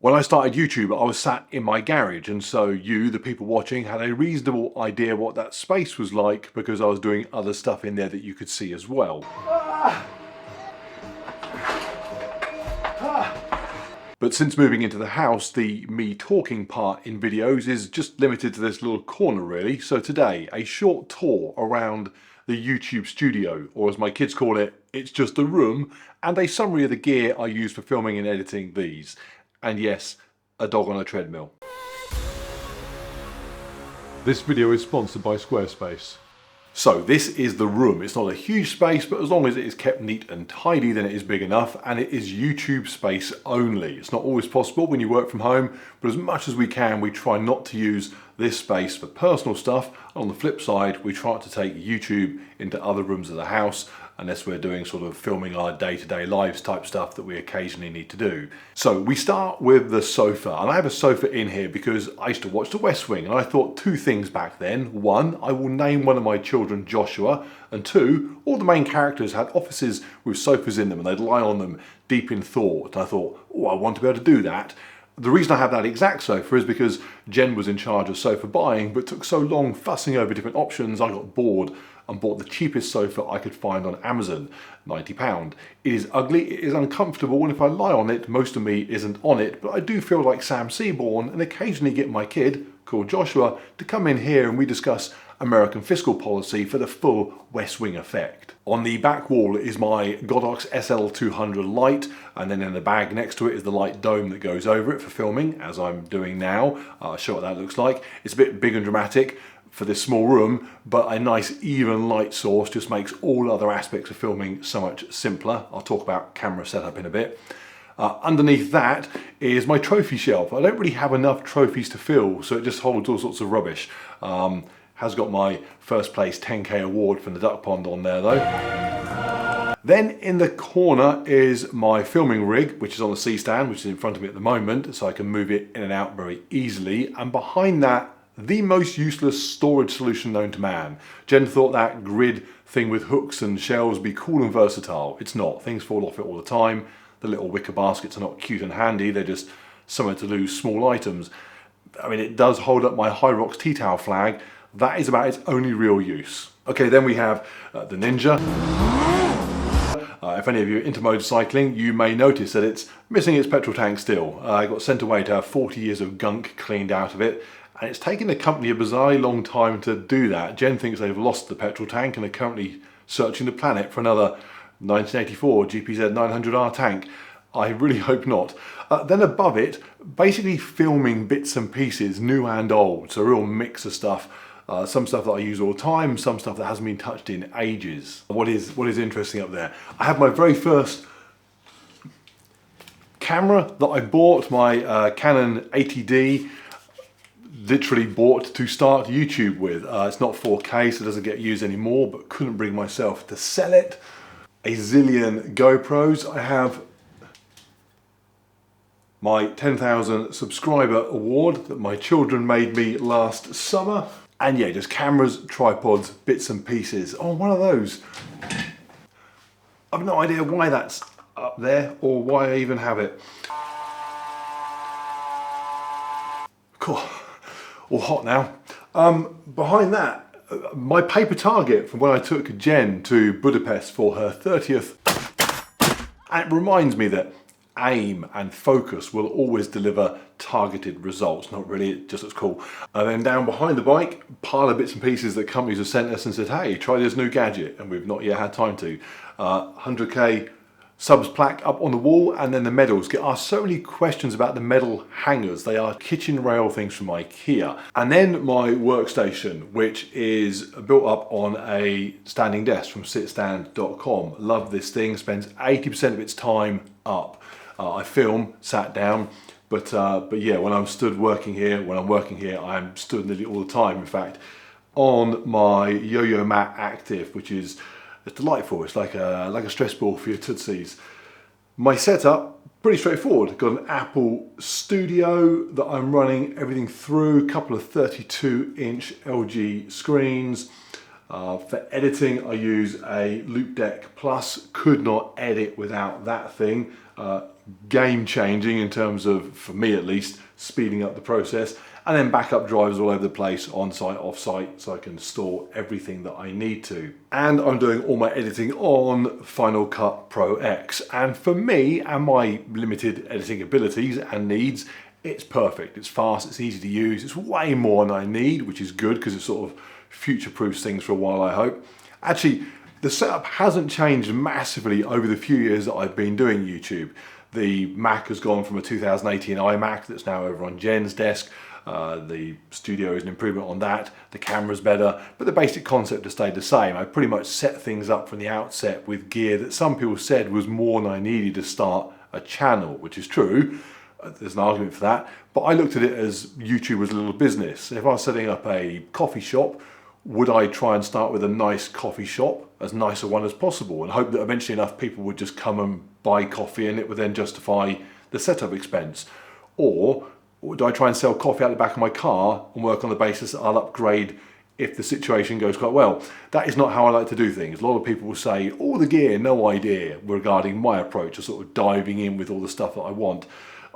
When I started YouTube, I was sat in my garage, and so you, the people watching, had a reasonable idea what that space was like because I was doing other stuff in there that you could see as well. But since moving into the house, the me talking part in videos is just limited to this little corner really. So today, a short tour around the YouTube studio, or as my kids call it, it's just a room, and a summary of the gear I use for filming and editing these. And yes, a dog on a treadmill. This video is sponsored by Squarespace. So this is the room. It's not a huge space, but as long as it is kept neat and tidy, then it is big enough, and it is YouTube space only. It's not always possible when you work from home, but as much as we can, we try not to use this space for personal stuff. On the flip side, we try to take YouTube into other rooms of the house, unless we're doing sort of filming our day-to-day lives type stuff that we occasionally need to do. So we start with the sofa, and I have a sofa in here because I used to watch The West Wing, and I thought two things back then. One, I will name one of my children Joshua, and two, all the main characters had offices with sofas in them and they'd lie on them deep in thought. And I thought, oh, I want to be able to do that. The reason I have that exact sofa is because Jen was in charge of sofa buying, but took so long fussing over different options, I got bored and bought the cheapest sofa I could find on Amazon, £90. It is ugly, it is uncomfortable, and if I lie on it, most of me isn't on it, but I do feel like Sam Seaborn and occasionally get my kid, called Joshua, to come in here and we discuss American fiscal policy for the full West Wing effect. On the back wall is my Godox SL200 light, and then in the bag next to it is the light dome that goes over it for filming, as I'm doing now. I'll show what that looks like. It's a bit big and dramatic for this small room, but a nice even light source just makes all other aspects of filming so much simpler. I'll talk about camera setup in a bit. Underneath that is my trophy shelf. I don't really have enough trophies to fill, so it just holds all sorts of rubbish. Has got my first place 10k award from the duck pond on there though. Then in the corner is my filming rig, which is on the C-stand, which is in front of me at the moment, so I can move it in and out very easily. And behind that, the most useless storage solution known to man. Jen thought that grid thing with hooks and shelves would be cool and versatile. It's not. Things fall off it all the time. The little wicker baskets are not cute and handy. They're just somewhere to lose small items. I mean, it does hold up my Hyrox tea towel flag. That is about its only real use. Okay, then we have the Ninja. If any of you are into motorcycling, you may notice that it's missing its petrol tank still. I got sent away to have 40 years of gunk cleaned out of it, and it's taken the company a bizarrely long time to do that. Jen thinks they've lost the petrol tank and are currently searching the planet for another 1984 GPZ 900R tank. I really hope not. Then above it, basically filming bits and pieces, new and old, so a real mix of stuff. Some stuff that I use all the time, some stuff that hasn't been touched in ages. What is interesting up there? I have my very first camera that I bought, my Canon 80D, literally bought to start YouTube with. It's not 4K, so it doesn't get used anymore, but couldn't bring myself to sell it. A zillion GoPros. I have my 10,000 subscriber award that my children made me last summer. And yeah, just cameras, tripods, bits and pieces. Oh, one of those. I've no idea why that's up there or why I even have it. Cool. All hot now. Behind that, my paper target from when I took Jen to Budapest for her 30th. And it reminds me that aim and focus will always deliver targeted results. Not really, it just looks cool. And then down behind the bike, pile of bits and pieces that companies have sent us and said, hey, try this new gadget, and we've not yet had time to. 100k subs plaque up on the wall, and then the medals. Get asked so many questions about the medal hangers. They are kitchen rail things from IKEA. And then my workstation, which is built up on a standing desk from sitstand.com. Love this thing, spends 80% of its time up. I film, sat down, but yeah, when I'm working here, I'm stood nearly all the time. In fact, on my Yo-Yo Mat Active, which is delightful. It's like a stress ball for your tootsies. My setup, pretty straightforward. Got an Apple Studio that I'm running everything through, a couple of 32-inch LG screens. For editing, I use a Loop Deck Plus. Could not edit without that thing. game changing in terms of, for me at least, speeding up the process. And then backup drives all over the place, on site, off site, so I can store everything that I need to. And I'm doing all my editing on Final Cut Pro X. And for me and my limited editing abilities and needs, it's perfect. It's fast, it's easy to use, it's way more than I need, which is good because it sort of future-proofs things for a while, I hope. Actually, the setup hasn't changed massively over the few years that I've been doing YouTube. The Mac has gone from a 2018 iMac that's now over on Jen's desk. The studio is an improvement on that. The camera's better, but the basic concept has stayed the same. I pretty much set things up from the outset with gear that some people said was more than I needed to start a channel, which is true. There's an argument for that, but I looked at it as YouTube was a little business. If I was setting up a coffee shop, would I try and start with a nice coffee shop, as nice a one as possible, and hope that eventually enough people would just come and buy coffee and it would then justify the setup expense? Or do I try and sell coffee out the back of my car and work on the basis that I'll upgrade if the situation goes quite well? That is not how I like to do things. A lot of people will say, all the gear, no idea, regarding my approach of sort of diving in with all the stuff that I want.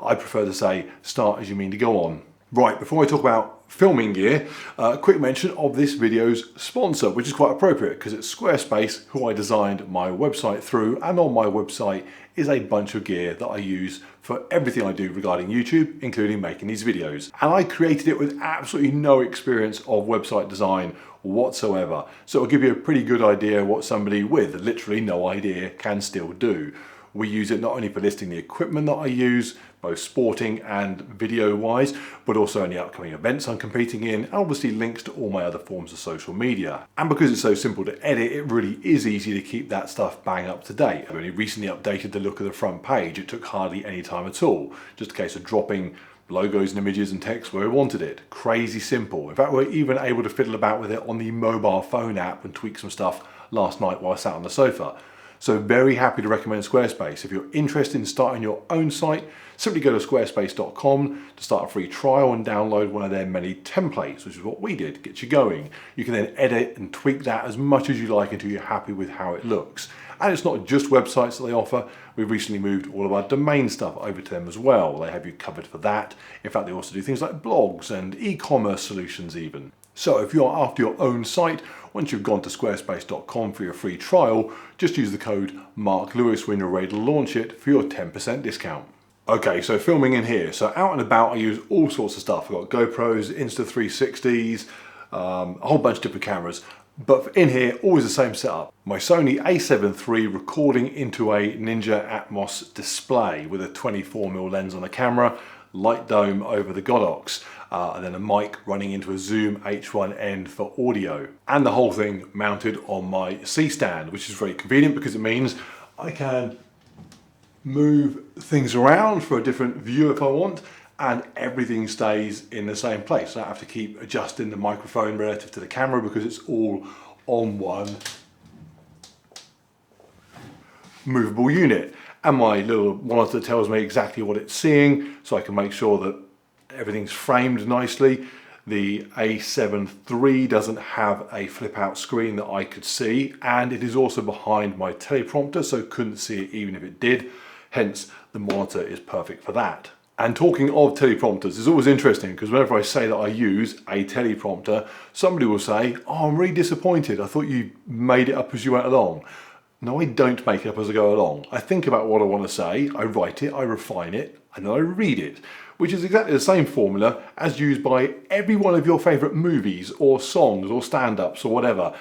I prefer to say, start as you mean to go on. Right, before I talk about filming gear, a quick mention of this video's sponsor, which is quite appropriate because it's Squarespace, who I designed my website through, and on my website is a bunch of gear that I use for everything I do regarding YouTube, including making these videos. And I created it with absolutely no experience of website design whatsoever. So it'll give you a pretty good idea what somebody with literally no idea can still do. We use it not only for listing the equipment that I use, both sporting and video wise, but also any upcoming events I'm competing in, and obviously links to all my other forms of social media. And because it's so simple to edit, it really is easy to keep that stuff bang up to date. I only recently updated the look of the front page. It took hardly any time at all. Just a case of dropping logos and images and text where I wanted it. Crazy simple. In fact, we're even able to fiddle about with it on the mobile phone app and tweak some stuff last night while I sat on the sofa. So very happy to recommend Squarespace. If you're interested in starting your own site, simply go to squarespace.com to start a free trial and download one of their many templates, which is what we did to get you going. You can then edit and tweak that as much as you like until you're happy with how it looks. And it's not just websites that they offer. We've recently moved all of our domain stuff over to them as well. They have you covered for that. In fact, they also do things like blogs and e-commerce solutions even. So if you're after your own site, once you've gone to squarespace.com for your free trial, just use the code MarkLewis when you're ready to launch it for your 10% discount. Okay, so filming in here. So out and about I use all sorts of stuff. I've got GoPros, Insta360s, a whole bunch of different cameras. But in here, always the same setup. My Sony a7 III recording into a Ninja Atmos display with a 24mm lens on the camera, light dome over the Godox, and then a mic running into a Zoom H1N for audio. And the whole thing mounted on my C-stand, which is very convenient because it means I can move things around for a different view if I want, and everything stays in the same place. I don't have to keep adjusting the microphone relative to the camera because it's all on one movable unit. And my little monitor tells me exactly what it's seeing, so I can make sure that everything's framed nicely. The A7 III doesn't have a flip out screen that I could see, and it is also behind my teleprompter, so couldn't see it even if it did. Hence, the monitor is perfect for that. And talking of teleprompters, it's always interesting because whenever I say that I use a teleprompter, somebody will say, "Oh, I'm really disappointed. I thought you made it up as you went along." No, I don't make it up as I go along. I think about what I want to say, I write it, I refine it, and then I read it, which is exactly the same formula as used by every one of your favourite movies or songs or stand-ups or whatever.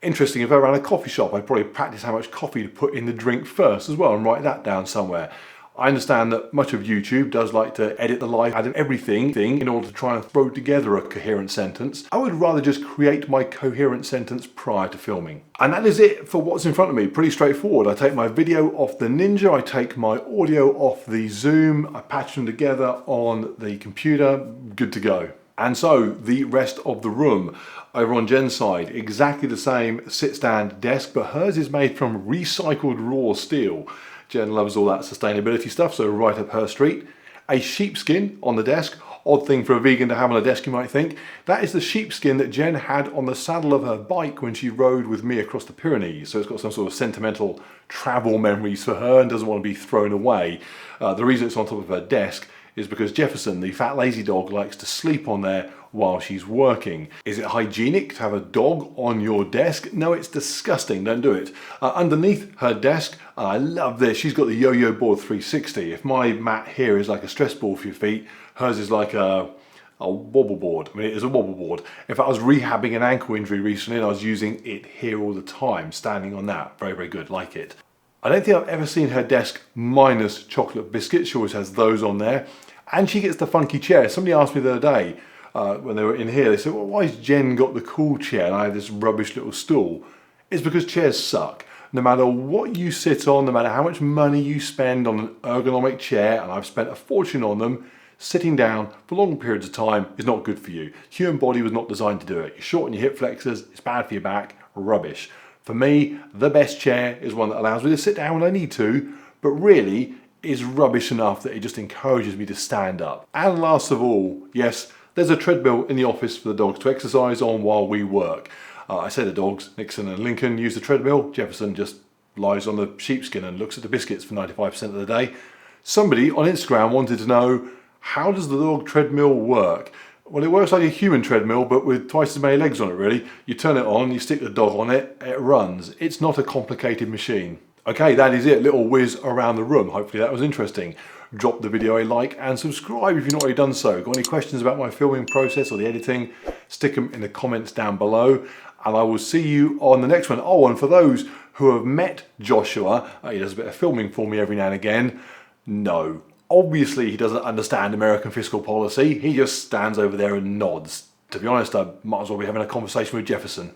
Interesting, if I ran a coffee shop, I'd probably practice how much coffee to put in the drink first as well and write that down somewhere. I understand that much of YouTube does like to edit the life out of everything in order to try and throw together a coherent sentence. I would rather just create my coherent sentence prior to filming. And that is it for what's in front of me. Pretty straightforward. I take my video off the Ninja, I take my audio off the Zoom, I patch them together on the computer, good to go. And so the rest of the room over on Jen's side, exactly the same sit-stand desk, but hers is made from recycled raw steel. Jen loves all that sustainability stuff, so right up her street. A sheepskin on the desk, Odd thing for a vegan to have on a desk, you might think. That is the sheepskin that Jen had on the saddle of her bike when she rode with me across the Pyrenees. So it's got some sort of sentimental travel memories for her and doesn't want to be thrown away. The reason it's on top of her desk is because Jefferson, the fat lazy dog, likes to sleep on there while she's working. Is it hygienic to have a dog on your desk? No, it's disgusting, don't do it. Underneath her desk, I love this, she's got the Yo-Yo Board 360. If my mat here is like a stress ball for your feet, hers is like a wobble board. I mean, it is a wobble board. In fact, I was rehabbing an ankle injury recently and I was using it here all the time, standing on that. Very, very good, like it. I don't think I've ever seen her desk minus chocolate biscuits. She always has those on there. And she gets the funky chair. Somebody asked me the other day, when they were in here, they said, well, why has Jen got the cool chair and I have this rubbish little stool? It's because chairs suck. No matter what you sit on, no matter how much money you spend on an ergonomic chair, and I've spent a fortune on them, sitting down for long periods of time is not good for you. Human body was not designed to do it. You shorten your hip flexors, it's bad for your back, rubbish. For me, the best chair is one that allows me to sit down when I need to, but really is rubbish enough that it just encourages me to stand up. And last of all, yes, there's a treadmill in the office for the dogs to exercise on while we work. I say the dogs, Nixon and Lincoln, use the treadmill. Jefferson just lies on the sheepskin and looks at the biscuits for 95% of the day. Somebody on Instagram wanted to know, how does the dog treadmill work? Well, it works like a human treadmill, but with twice as many legs on it, really. You turn it on, you stick the dog on it, it runs. It's not a complicated machine. Okay, that is it. Little whiz around the room. Hopefully that was interesting. Drop the video a like and subscribe if you've not already done so. Got any questions about my filming process or the editing? Stick them in the comments down below. And I will see you on the next one. Oh, and for those who have met Joshua, he does a bit of filming for me every now and again. No, obviously he doesn't understand American fiscal policy. He just stands over there and nods. To be honest, I might as well be having a conversation with Jefferson.